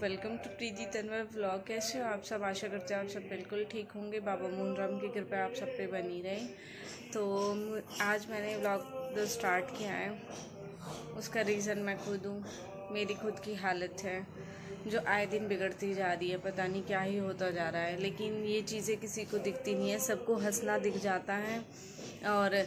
Welcome to Preeti Tanwar vlog. कैसे हो आप सब? आशा करते हैं आप सब बिल्कुल ठीक होंगे। बाबा मोहन राम की कृपा आप सब पे बनी रही। तो आज मैंने व्लॉग स्टार्ट किया है, उसका रीज़न मैं खुद हूँ। मेरी खुद की हालत है जो आए दिन बिगड़ती जा रही है, पता नहीं क्या ही होता जा रहा है। लेकिन ये चीज़ें किसी को दिखती नहीं है, सबको हंसना दिख जाता है और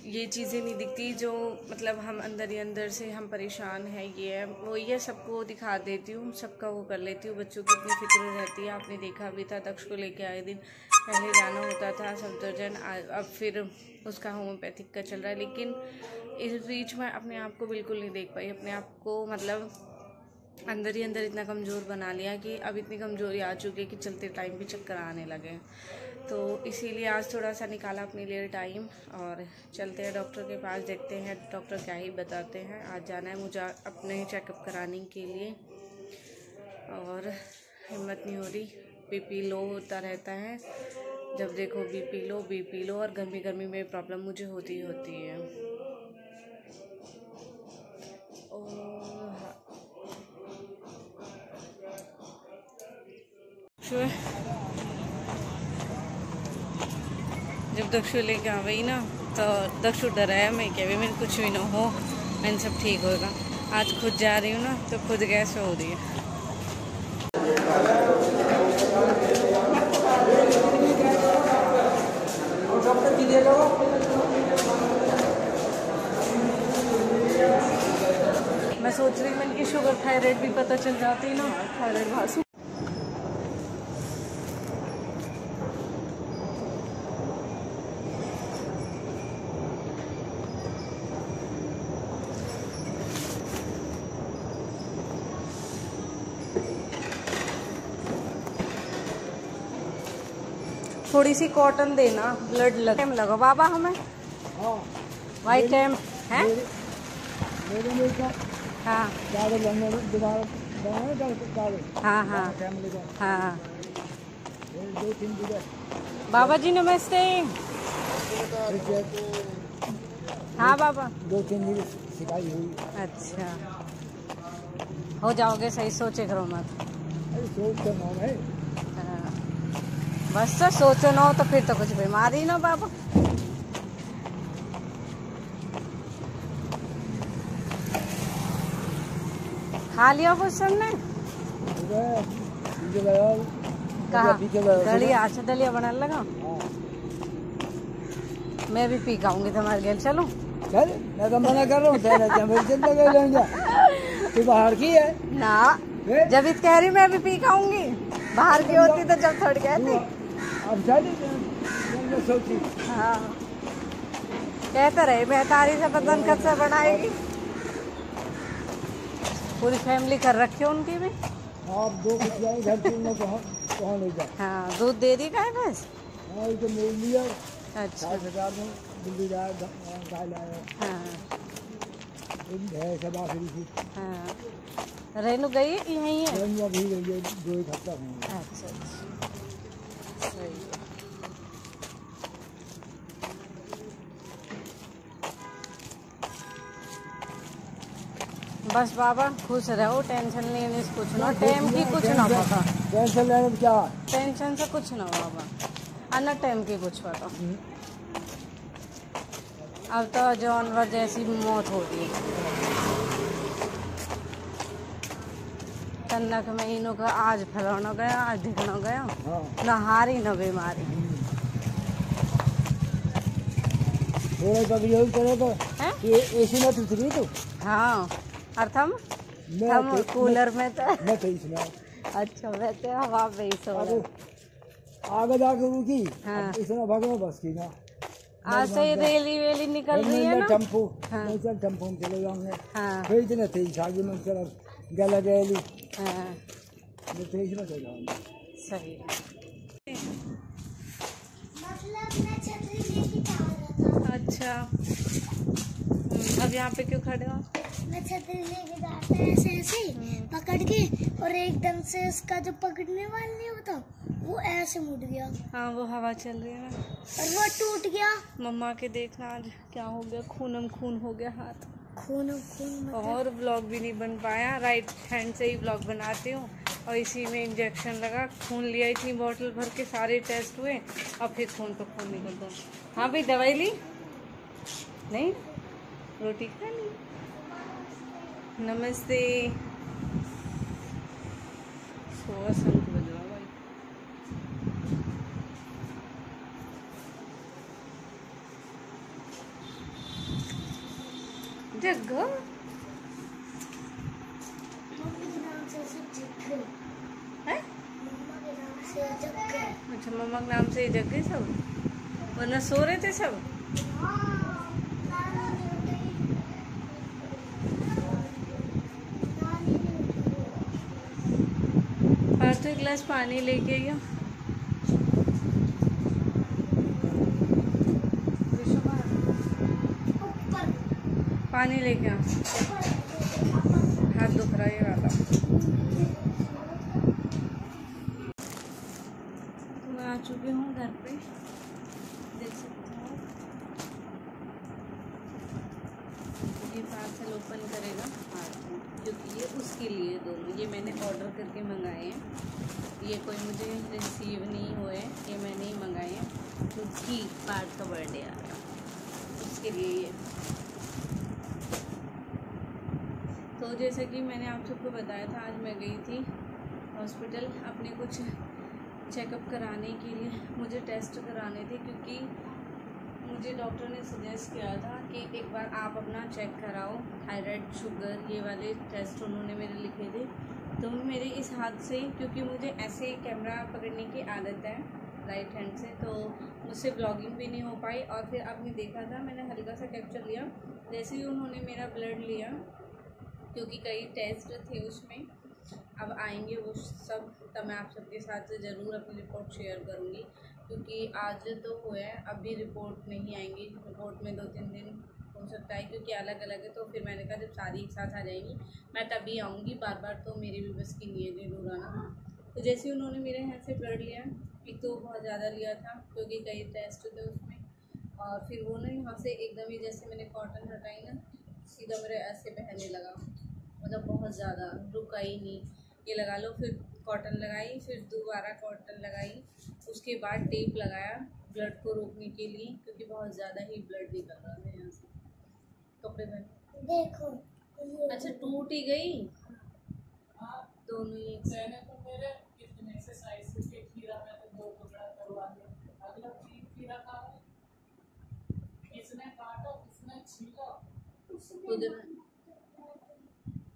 ये चीज़ें नहीं दिखती जो मतलब हम अंदर ही अंदर से हम परेशान हैं। ये है वो, ये सबको दिखा देती हूँ, सबका वो कर लेती हूँ। बच्चों की इतनी फिक्र रहती है, आपने देखा भी था दक्ष को लेके आए दिन पहले जाना होता था सफदरजंग, अब फिर उसका होम्योपैथिक का चल रहा है। लेकिन इस बीच में अपने आप को बिल्कुल नहीं देख पाई, अपने आप को मतलब अंदर ही अंदर इतना कमज़ोर बना लिया कि अब इतनी कमज़ोरी आ चुकी है कि चलते टाइम भी चक्कर आने लगे। तो इसीलिए आज थोड़ा सा निकाला अपने लिए टाइम और चलते हैं डॉक्टर के पास, देखते हैं डॉक्टर क्या ही बताते हैं। आज जाना है मुझे अपने चेकअप कराने के लिए और हिम्मत नहीं हो रही। बीपी लो होता रहता है, जब देखो बीपी लो, और गर्मी में प्रॉब्लम मुझे होती है। जब दक्षु लेके आ गई ना तो दक्षु डराया मैं क्या भी मेरे कुछ भी ना हो, मैंने सब ठीक होगा। आज खुद जा रही हूँ ना तो खुद गैस हो रही है। मैं सोच रही हूँ इनकी शुगर थायराइड भी पता चल जाती ना, थायराइड भासू। थोड़ी सी कॉटन देना, ब्लड लगा बाबा हमें। वाइट टाइम है। हाँ हाँ हाँ हाँ। बाबा जी नमस्ते। हाँ बाबा 2-3 दिन सिकाई हुई। अच्छा, हो जाओगे सही, सोचे करो मत। सोच तो ना है। बस तो सोचो ना हो तो फिर तो कुछ बीमारी ना बाबा। खा लिया कुछ सबने? कहा दलिया? अच्छा दलिया बनाने लगा। मैं भी पी खाऊंगी तुम्हारे घर, चलो? चल, मैं तो मना कर रहा हूँ। तू बाहर की है ना, जब इत कह रही मैं भी पी खाऊंगी। बाहर की होती तो जब थोड़ी कहती। अब सोची हाँ, कहते रहे मैं तारी से बदन कब से बनाएगी। पूरी फैमिली कर रखी है उनकी भी। आप 2 कुछ जाए घर में कहाँ ले जाए। हाँ, दूध दे दी का है बस। हाँ, ये तो मिल लिया। अच्छा, 60,000 में दिल्ली गाय लाया। हाँ सब आखिरी थी। हाँ, रेनू गई यहीं है? रेनू अभी गई है, 2-1 हफ्ता हुआ। अच्छा सही है। बस बाबा खुश रहो, टेंशन लेने से कुछ ना, टाइम की कुछ ना पता। टेंशन लेने में क्या? टेंशन से कुछ ना बाबा, अन्ना टाइम की कुछ पता। अब तो जानवर जैसी मौत हो रही है। तन्नक में इनों का आज फलाना गया, आज दिखना गया। न हारी न बीमारी। थोड़ा कभी यही करे तो एसी में तो तू। हाँ, और थम कूलर में तो मैं तो इसमें। अच्छा, वैसे हवा में ही सो आगे जाके रुकी। हाँ, इसमें भगवान बस की ना। आज से रेली निकल रही है ना। टेम्पो। हाँ, टेम्पो में चले जाएंगे। हाँ, फिर इतने तेज आगे में चला गला गैली। हाँ, मैं तेज में चले जाऊंगा। सही। अच्छा, अब यहाँ पे क्यों खड़े हो? मैं छतरी लेके जाता है ऐसे पकड़ के, और एकदम से उसका जो पकड़ने वाला नहीं होता वो ऐसे मुड़ गया। हाँ, वो हवा चल रही है ना, और वो टूट गया। मम्मा के देखना आज क्या हो गया, खून हो गया हाथ। खून और व्लॉग भी नहीं बन पाया, राइट हैंड से ही व्लॉग बनाती हूँ और इसी में इंजेक्शन लगा। खून लिया इतनी बोतल भर के, सारे टेस्ट हुए, और फिर खून तो खून निकलता। हाँ भाई, दवाई ली नहीं, रोटी खा ली। नमस्ते। सोआ शंख बज रहा भाई। जग्गा है? अच्छा, मम्मा के नाम से जग गए सब, वरना सो रहे थे सब। आज तो एक गिलास पानी लेके आइयो। पानी लेके आ, हाथ दुख रहा है वाला। तो मैं आ चुकी हूँ घर पे, देख सकते हो। ये पार्सल ओपन करेगा क्योंकि ये उसके लिए दोनों, ये मैंने ऑर्डर करके मंगाए हैं। ये कोई मुझे रिसीव नहीं हुए, ये मैंने ही मंगाए हैं क्योंकि पार्ट का बर्थडे आ रहा है, उसके लिए ये। तो जैसे कि मैंने आप सबको बताया था, आज मैं गई थी हॉस्पिटल अपने कुछ चेकअप कराने के लिए, मुझे टेस्ट कराने थे, क्योंकि मुझे डॉक्टर ने सजेस्ट किया था कि एक बार आप अपना चेक कराओ, थायराइड, शुगर, ये वाले टेस्ट उन्होंने मेरे लिखे थे। तो मेरे इस हाथ से, क्योंकि मुझे ऐसे कैमरा पकड़ने की आदत है राइट हैंड से, तो मुझसे ब्लॉगिंग भी नहीं हो पाई। और फिर आपने देखा था, मैंने हल्का सा कैप्चर लिया, जैसे ही उन्होंने मेरा ब्लड लिया, क्योंकि कई टेस्ट थे उसमें, अब आएंगे वो सब, तब मैं आप सबके साथ ज़रूर अपनी रिपोर्ट शेयर करूँगी। क्योंकि आज तो हुआ है, अभी रिपोर्ट नहीं आएंगी, रिपोर्ट में 2-3 दिन हो सकता है, क्योंकि अलग अलग है। तो फिर मैंने कहा जब सारी एक साथ आ जाएंगी मैं तभी आऊँगी, बार बार तो मेरी भी बस की नहीं है दूर आना। तो जैसे उन्होंने मेरे यहाँ से ब्लड लिया, एक तो बहुत ज़्यादा लिया था क्योंकि कई टेस्ट थे उसमें, और फिर वो ना यहाँ से एकदम ही, जैसे मैंने कॉटन हटाई ना, सीधा मेरे ऐसे बहने लगा, मतलब बहुत ज़्यादा, रुका ही नहीं, ये लगा लो। फिर कॉटन लगाई, फिर दोबारा कॉटन लगाई, उसके बाद टेप लगाया ब्लड को रोकने के लिए, क्योंकि बहुत ज़्यादा ही ब्लड निकल रहा था यहाँ से। कपड़े पहन देखो, अच्छा टूट ही गई दोनों ही।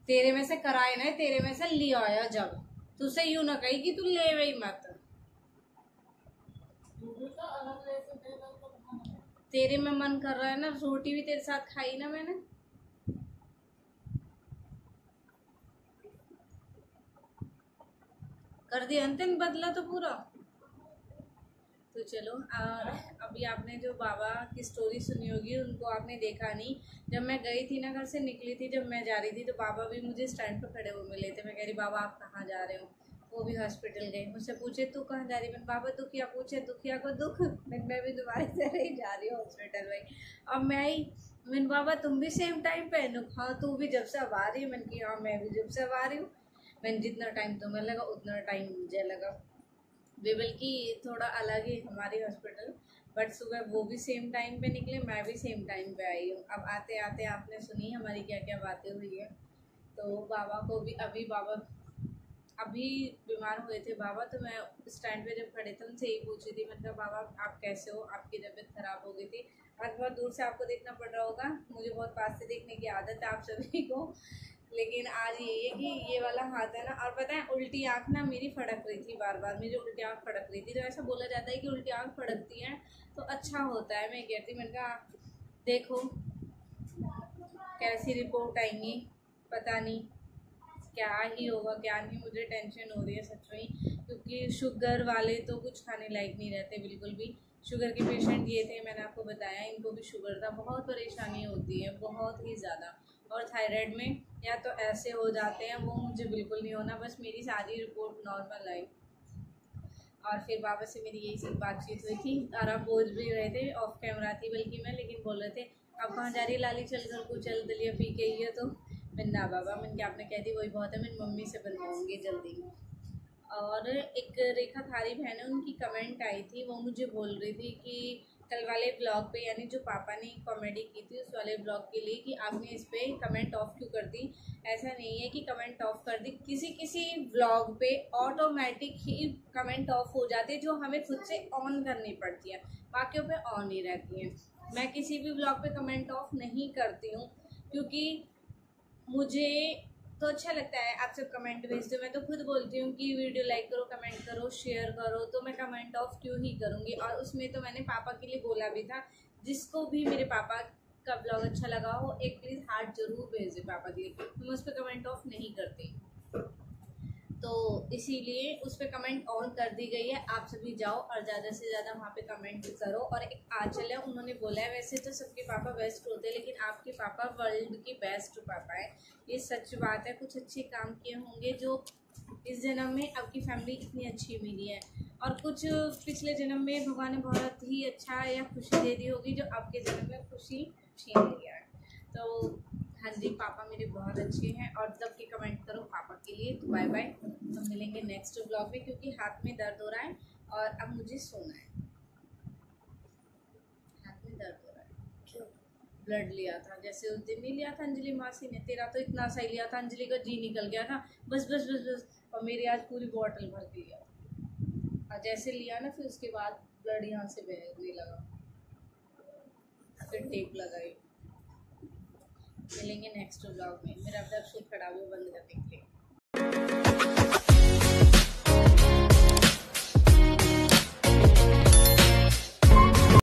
तेरे में से कराए ना, तेरे में से लिया आया, जब तुझसे यूं ना कही कि तू ले गई मत, तेरे में मन कर रहा है ना, रोटी भी तेरे साथ खाई ना मैंने। कर दिया अंतिम बदला तो पूरा। तो चलो, और अभी आपने जो बाबा की स्टोरी सुनी होगी, उनको आपने देखा नहीं। जब मैं गई थी ना, घर से निकली थी, जब मैं जा रही थी, तो बाबा भी मुझे स्टैंड पर खड़े हुए मिले थे। मैं कह रही बाबा आप कहाँ जा रहे हो? वो भी हॉस्पिटल गए, मुझसे पूछे तू कहाँ जा रही? मैंने बाबा दुखिया पूछे, दुखिया को दुख, मैं भी तुम्हारी तरह ही जा रही हूँ हॉस्पिटल में। अब मैं ही, मैंने बाबा तुम भी सेम टाइम पे? हाँ तू भी जब से अब आ रही है। मैंने की हाँ मैं भी जब से अब आ रही हूँ। मैंने जितना टाइम तुम्हें लगा उतना टाइम मुझे लगा, बल्कि थोड़ा अलग ही हमारी हॉस्पिटल, बट सुबह वो भी सेम टाइम पे निकले, मैं भी सेम टाइम पे आई हूँ। अब आते आते आपने सुनी हमारी क्या क्या बातें हुई है। तो बाबा को भी, अभी बाबा अभी बीमार हुए थे बाबा, तो मैं स्टैंड पे जब खड़े थे उनसे यही पूछ रही थी, मतलब बाबा आप कैसे हो, आपकी तबीयत खराब हो गई थी। आज बहुत दूर से आपको देखना पड़ रहा होगा, मुझे बहुत पास से देखने की आदत है आप सभी को, लेकिन आज ये है कि ये वाला हाथ है ना, और पता है उल्टी आँख ना मेरी फड़क रही थी, बार बार मेरी उल्टी आँख फड़क रही थी। तो ऐसा बोला जाता है कि उल्टी आँख फड़कती है तो अच्छा होता है। मैं कहती, मैंने कहा देखो कैसी रिपोर्ट आएंगी, पता नहीं क्या ही होगा क्या नहीं, मुझे टेंशन हो रही है सच में, क्योंकि शुगर वाले तो कुछ खाने लायक नहीं रहते बिल्कुल भी। शुगर के पेशेंट ये थे, मैंने आपको बताया, इनको भी शुगर था, बहुत परेशानी होती है, बहुत ही ज़्यादा। और थायराइड में या तो ऐसे हो जाते हैं, वो मुझे बिल्कुल नहीं होना, बस मेरी सारी रिपोर्ट नॉर्मल आई। और फिर बाबा से मेरी यही सब बातचीत हुई थी, और आप बोझ भी रहे थे, ऑफ कैमरा थी बल्कि मैं, लेकिन बोल रहे थे अब कहाँ जा रही लाली, चल घर को चल, दलिया पी के ही है। तो मैंने ना बाबा, मैंने क्या आपने कह दी वही बहुत है, मेरी मम्मी से बनवाऊँगी जल्दी। और एक रेखा थारी बहन है, उनकी कमेंट आई थी, वो मुझे बोल रही थी कि कल वाले ब्लॉग पे, यानी जो पापा ने कॉमेडी की थी उस वाले ब्लॉग के लिए, कि आपने इस पे कमेंट ऑफ क्यों कर दी। ऐसा नहीं है कि कमेंट ऑफ कर दी, किसी किसी ब्लॉग पे ऑटोमेटिक ही कमेंट ऑफ हो जाती है, जो हमें खुद से ऑन करनी पड़ती है, बाकियों पे ऑन ही रहती है। मैं किसी भी ब्लॉग पे कमेंट ऑफ नहीं करती हूँ, क्योंकि मुझे तो अच्छा लगता है आप सब कमेंट भेजते हो। मैं तो खुद बोलती हूँ कि वीडियो लाइक करो, कमेंट करो, शेयर करो, तो मैं कमेंट ऑफ क्यों ही करूँगी। और उसमें तो मैंने पापा के लिए बोला भी था, जिसको भी मेरे पापा का ब्लॉग अच्छा लगा हो एक प्लीज़ हार्ट जरूर भेजे पापा के लिए, मैं उस पर कमेंट ऑफ नहीं करती। तो इसीलिए उस पर कमेंट ऑन कर दी गई है। आप सभी जाओ और ज़्यादा से ज़्यादा वहाँ पे कमेंट करो। और एक आंचल है, उन्होंने बोला है वैसे तो सबके पापा बेस्ट होते हैं, लेकिन आपके पापा वर्ल्ड के बेस्ट पापा है, ये सच बात है। कुछ अच्छे काम किए होंगे जो इस जन्म में आपकी फैमिली इतनी अच्छी मिली है, और कुछ पिछले जन्म में भगवान ने बहुत ही अच्छा या खुशी दे दी होगी, जो आपके जन्म में खुशी छीन लिया है। तो हाँ जी, पापा मेरे बहुत अच्छे हैं। और जब कि कमेंट करो पापा के लिए। तो बाय बाय, हम मिलेंगे नेक्स्ट ब्लॉग में, क्योंकि हाथ में दर्द हो रहा है और अब मुझे सोना है। हाथ में दर्द हो रहा है, क्यों? ब्लड लिया था, जैसे उस दिन नहीं लिया था अंजलि मासी ने, तेरा तो इतना सही लिया था, अंजलि का जी निकल गया था, बस बस बस बस, और मेरी आज पूरी बॉटल भर के लिया। और जैसे लिया ना, फिर उसके बाद ब्लड यहाँ से बहने लगा, फिर टेप लगाई। मिलेंगे नेक्स्ट ब्लॉग में। मेरा दर्द खड़ा हुआ बंद करने के लिए।